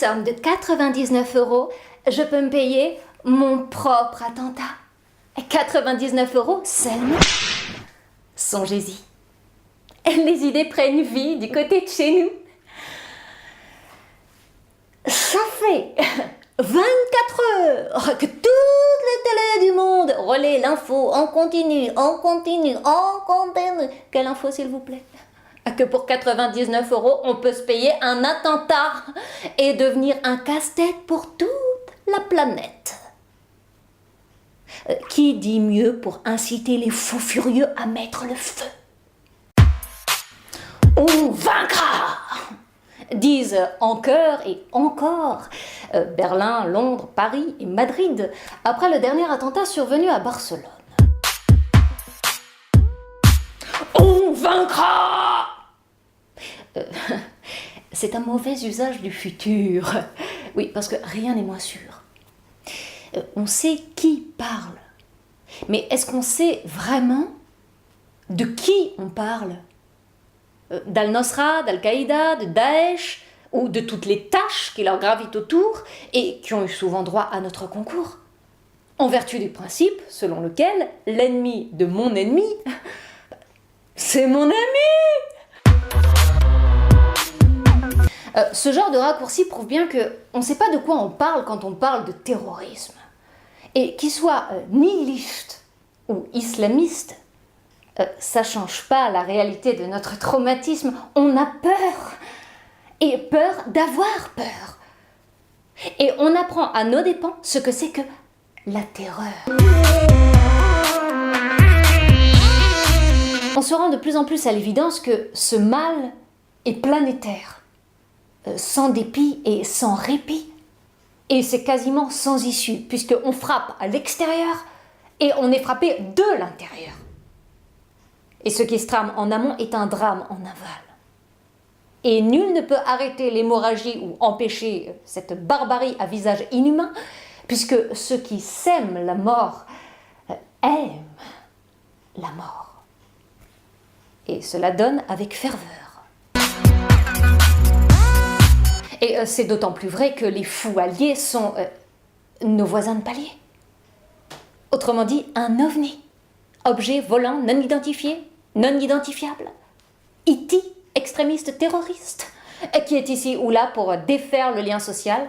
somme de 99 €, je peux me payer mon propre attentat. 99 € seulement. Songez-y. Les idées prennent vie du côté de chez nous. Ça fait 24 heures que toutes les télés du monde relaient l'info en continu. Quelle info, s'il vous plaît? Que pour 99 €, on peut se payer un attentat et devenir un casse-tête pour toute la planète. Qui dit mieux pour inciter les fous furieux à mettre le feu? On vaincra! Disent en chœur et encore Berlin, Londres, Paris et Madrid après le dernier attentat survenu à Barcelone. On vaincra! C'est un mauvais usage du futur. Oui, parce que rien n'est moins sûr. On sait qui parle. Mais est-ce qu'on sait vraiment de qui on parle? D'Al-Nosra, d'Al-Qaïda, de Daesh, ou de toutes les tâches qui leur gravitent autour et qui ont eu souvent droit à notre concours? En vertu du principe selon lequel l'ennemi de mon ennemi, c'est mon ami! Ce genre de raccourci prouve bien qu'on ne sait pas de quoi on parle quand on parle de terrorisme. Et qu'il soit nihiliste ou islamiste, ça ne change pas la réalité de notre traumatisme. On a peur. Et peur d'avoir peur. Et on apprend à nos dépens ce que c'est que la terreur. On se rend de plus en plus à l'évidence que ce mal est planétaire, sans dépit et sans répit. Et c'est quasiment sans issue, puisqu'on frappe à l'extérieur et on est frappé de l'intérieur. Et ce qui se trame en amont est un drame en aval. Et nul ne peut arrêter l'hémorragie ou empêcher cette barbarie à visage inhumain, puisque ceux qui sèment la mort aiment la mort. Et cela donne avec ferveur. Et c'est d'autant plus vrai que les fous alliés sont nos voisins de palier. Autrement dit, un ovni. Objet volant non identifié, non identifiable. E.T., extrémiste terroriste, qui est ici ou là pour défaire le lien social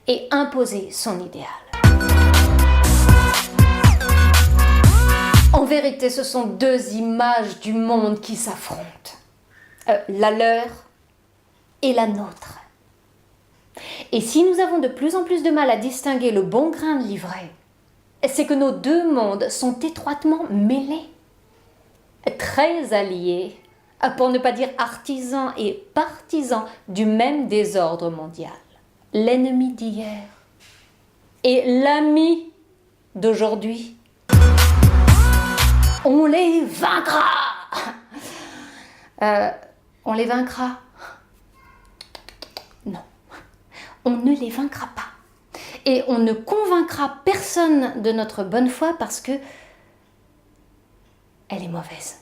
et imposer son idéal. En vérité, ce sont deux images du monde qui s'affrontent. La leur et la nôtre. Et si nous avons de plus en plus de mal à distinguer le bon grain de l'ivraie, c'est que nos deux mondes sont étroitement mêlés, très alliés, pour ne pas dire artisans et partisans du même désordre mondial. L'ennemi d'hier et l'ami d'aujourd'hui. On les vaincra! On les vaincra? Non, on ne les vaincra pas. Et on ne convaincra personne de notre bonne foi parce que elle est mauvaise.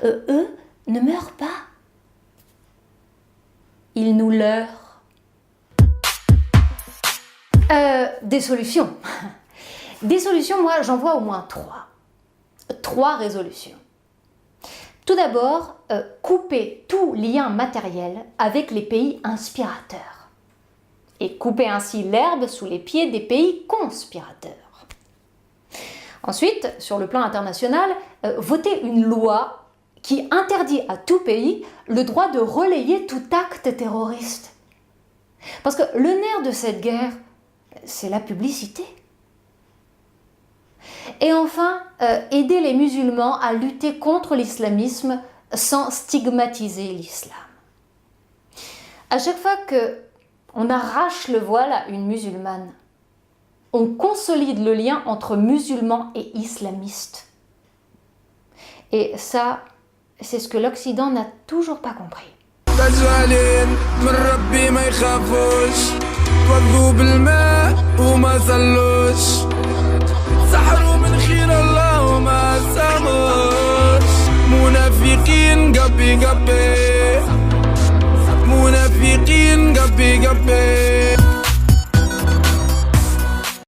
Eux ne meurent pas. Ils nous leurrent. Des solutions. Des solutions, moi, j'en vois au moins trois. 3 résolutions. Tout d'abord, couper tout lien matériel avec les pays inspirateurs. Et couper ainsi l'herbe sous les pieds des pays conspirateurs. Ensuite, sur le plan international, voter une loi qui interdit à tout pays le droit de relayer tout acte terroriste. Parce que le nerf de cette guerre, c'est la publicité. Et enfin, aider les musulmans à lutter contre l'islamisme sans stigmatiser l'islam. À chaque fois qu'on arrache le voile à une musulmane, on consolide le lien entre musulmans et islamistes. Et ça, c'est ce que l'Occident n'a toujours pas compris. big, I'm big.